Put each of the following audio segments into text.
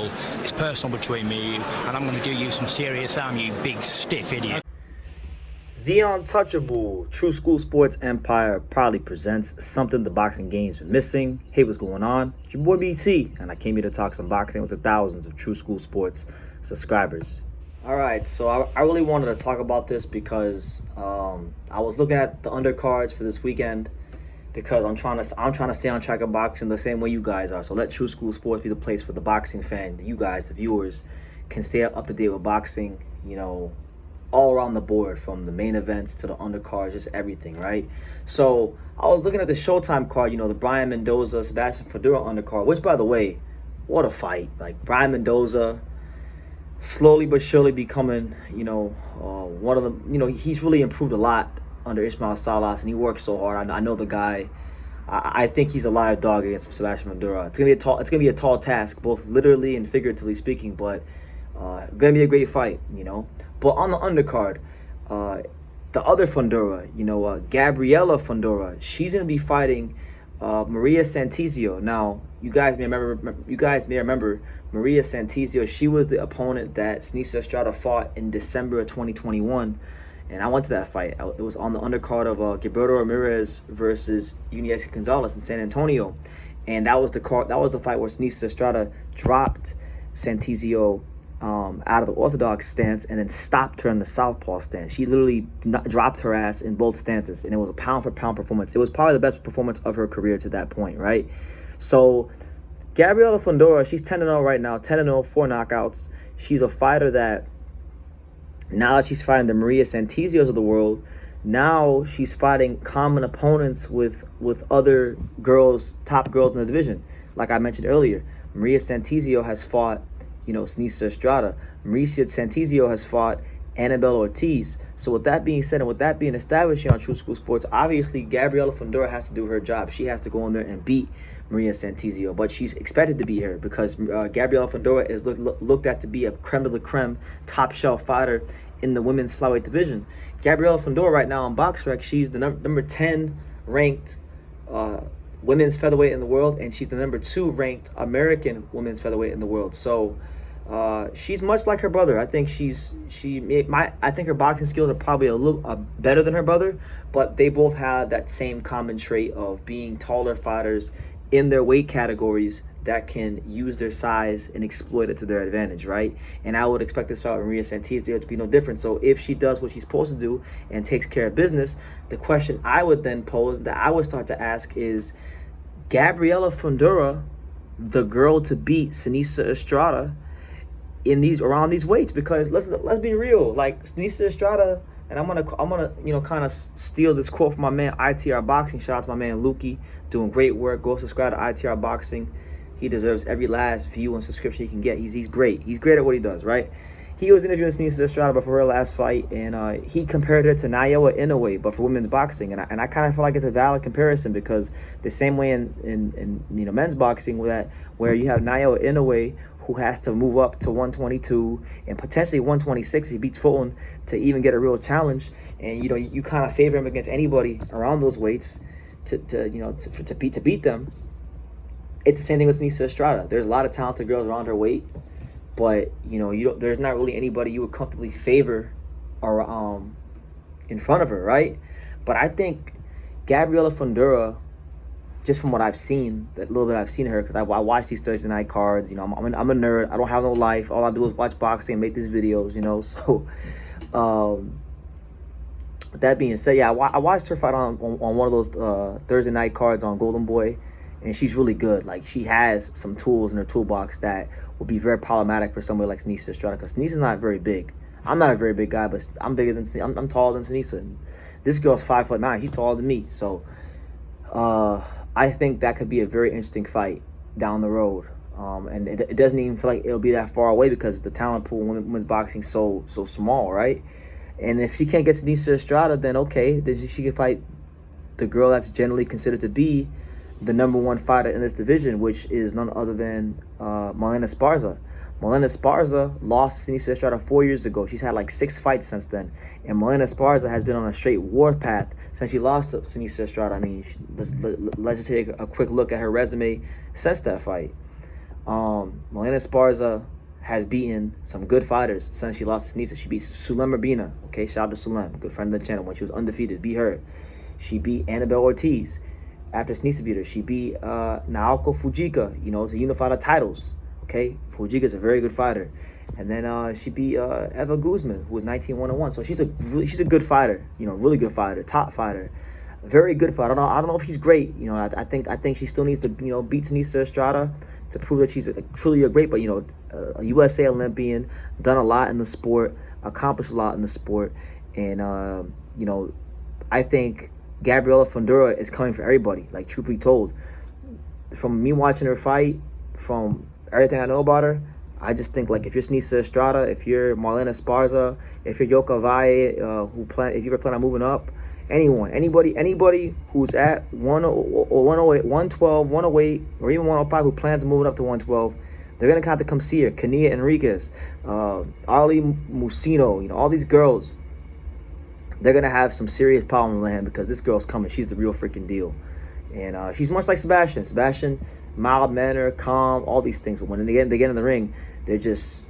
football. It's personal between me and you, and I'm going to do you some serious harm, you big stiff idiot. The untouchable True School Sports Empire proudly presents something the boxing game's been missing. Hey, what's going on? It's your boy BT, and I came here to talk some boxing with the thousands of True School Sports subscribers. Alright, so I really wanted to talk about this because I was looking at the undercards for this weekend because I'm trying to stay on track of boxing the same way you guys are. So let True School Sports be the place for the boxing fan, you guys, the viewers, can stay up to date with boxing, you know, all around the board, from the main events to the undercards, just everything, right? So I was looking at the Showtime card, you know, the Brian Mendoza, Sebastian Fundora undercard, which, by the way, what a fight. Like, Brian Mendoza slowly but surely becoming, you know, one of the, you know, he's really improved a lot under Ismail Salas, and he works so hard. I know the guy. I think he's a live dog against Sebastian Fundora. It's gonna be a tall task, both literally and figuratively speaking, but gonna be a great fight, you know. But on the undercard, the other Fundora, you know, Gabriela Fundora, she's gonna be fighting Maria Santizio. Now, you guys may remember Maria Santizio. She was the opponent that Seniesa Estrada fought in December of 2021, and I went to that fight. It was on the undercard of Gabriela Ramirez versus Seniesa Gonzalez in San Antonio, and that was the fight where Seniesa Estrada dropped Santizio out of the orthodox stance and then stopped her in the southpaw stance. She literally dropped her ass in both stances, and it was a pound-for-pound performance. It was probably the best performance of her career to that point, right? So Gabriela Fundora, she's 10-0 right now, 10-0, 4 knockouts. She's a fighter that, now that she's fighting the Maria Santizios of the world, now she's fighting common opponents with other girls, top girls in the division. Like I mentioned earlier, Maria Santizio has fought, you know, Seniesa Estrada. Mauricio Santizio has fought Annabelle Ortiz. So with that being said, and with that being established here on True School Sports, obviously Gabriela Fundora has to do her job. She has to go in there and beat Maria Santizio, but she's expected to beat her because Gabriela Fundora is looked at to be a creme de la creme, top shelf fighter in the women's flyweight division. Gabriela Fundora right now on BoxRec, she's the number 10 ranked women's featherweight in the world, and she's the number 2 ranked American women's featherweight in the world. So she's much like her brother. I think I think her boxing skills are probably a little better than her brother, but they both have that same common trait of being taller fighters in their weight categories that can use their size and exploit it to their advantage, right? And I would expect this fight with Maria Santizio to be no different. So if she does what she's supposed to do and takes care of business, the question I would then pose, that I would start to ask, is Gabriela Fundora the girl to beat Seniesa Estrada in around these weights? Because let's be real, like Seniesa Estrada, and I'm gonna you know, kind of steal this quote from my man ITR Boxing. Shout out to my man Lukey, doing great work. Go subscribe to ITR Boxing. He deserves every last view and subscription he can get. He's great. He's great at what he does, right? He was interviewing Seniesa Estrada before her last fight, and he compared her to Naoya Inoue, but for women's boxing. And I kind of feel like it's a valid comparison, because the same way in you know, men's boxing, where you have Naoya Inoue, who has to move up to 122 and potentially 126 if he beats Fulton to even get a real challenge. And you know, you kind of favor him against anybody around those weights to beat them. It's the same thing with Seniesa Estrada. There's a lot of talented girls around her weight, but you know, there's not really anybody you would comfortably favor or in front of her, right? But I think Gabriela Fundora, just from what I've seen, that little bit I've seen of her, because I watch these Thursday night cards. You know, I'm a nerd. I don't have no life. All I do is watch boxing and make these videos. You know, so with that being said, yeah, I watched her fight on one of those Thursday night cards on Golden Boy, and she's really good. Like, she has some tools in her toolbox that will be very problematic for somebody like Seniesa Estrada, because Senesa's not very big. I'm not a very big guy, but I'm bigger than I'm taller than Seniesa. And this girl's 5'9". She's taller than me, so I think that could be a very interesting fight down the road. And it doesn't even feel like it'll be that far away, because the talent pool in women's boxing is so small, right? And if she can't get Seniesa Estrada, then okay, then she can fight the girl that's generally considered to be the number 1 fighter in this division, which is none other than Marlen Esparza. Marlen Esparza lost Seniesa Estrada 4 years ago. She's had like 6 fights since then. And Marlen Esparza has been on a straight warpath since she lost to Seniesa Estrada. I mean, let's just take a quick look at her resume since that fight. Marlen Esparza has beaten some good fighters since she lost to Seniesa. She beat Sulem Urbina. Okay, shout out to Sulem, good friend of the channel, when she was undefeated. Beat her. She beat Annabelle Ortiz. After Seniesa beat her, she beat Naoko Fujika, to unify the titles. Okay, Fujika's a very good fighter. And then she beat Eva Guzman, who was 19-1-1. So she's a good fighter, really good fighter, top fighter, very good fighter. I don't know if she's great. I think she still needs to beat Seniesa Estrada to prove that she's truly a great. But a USA Olympian, done a lot in the sport, accomplished a lot in the sport, and I think Gabriela Fundora is coming for everybody. Like, truth be told, from me watching her fight, from everything I know about her, I just think, like, if you're Seniesa Estrada, if you're Marlen Esparza, if you're Yoka Valle, if you ever plan on moving up, anybody who's at 108, 112, 108, or even 105 who plans on moving up to 112, they're gonna have to come see her. Kania Enriquez, Arlie Musino, all these girls, they're gonna have some serious problems with him, because this girl's coming. She's the real freaking deal, and she's much like Sebastian. Sebastian, mild manner, calm, all these things. But when they get in the ring, they're just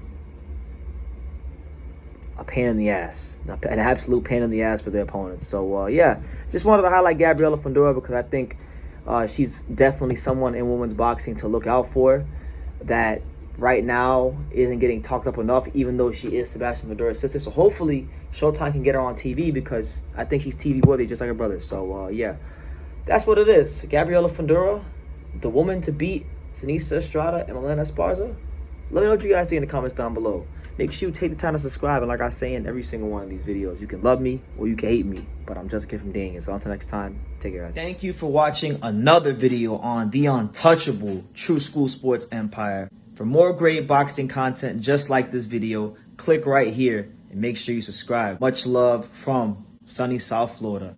a pain in the ass, an absolute pain in the ass for their opponents. So yeah, just wanted to highlight Gabriela Fundora, because I think she's definitely someone in women's boxing to look out for, that right now isn't getting talked up enough, even though she is Sebastian Fundora's sister. So hopefully Showtime can get her on TV, because I think she's TV worthy, just like her brother. So yeah, that's what it is. Gabriela Fundora, the woman to beat Seniesa Estrada and Marlen Esparza. Let me know what you guys think in the comments down below. Make sure you take the time to subscribe, and like I say in every single one of these videos, you can love me or you can hate me, but I'm just a kid from Dang. So until next time, take care, guys. Thank you for watching another video on the untouchable True School Sports Empire. For more great boxing content just like this video, click right here and make sure you subscribe. Much love from sunny South Florida.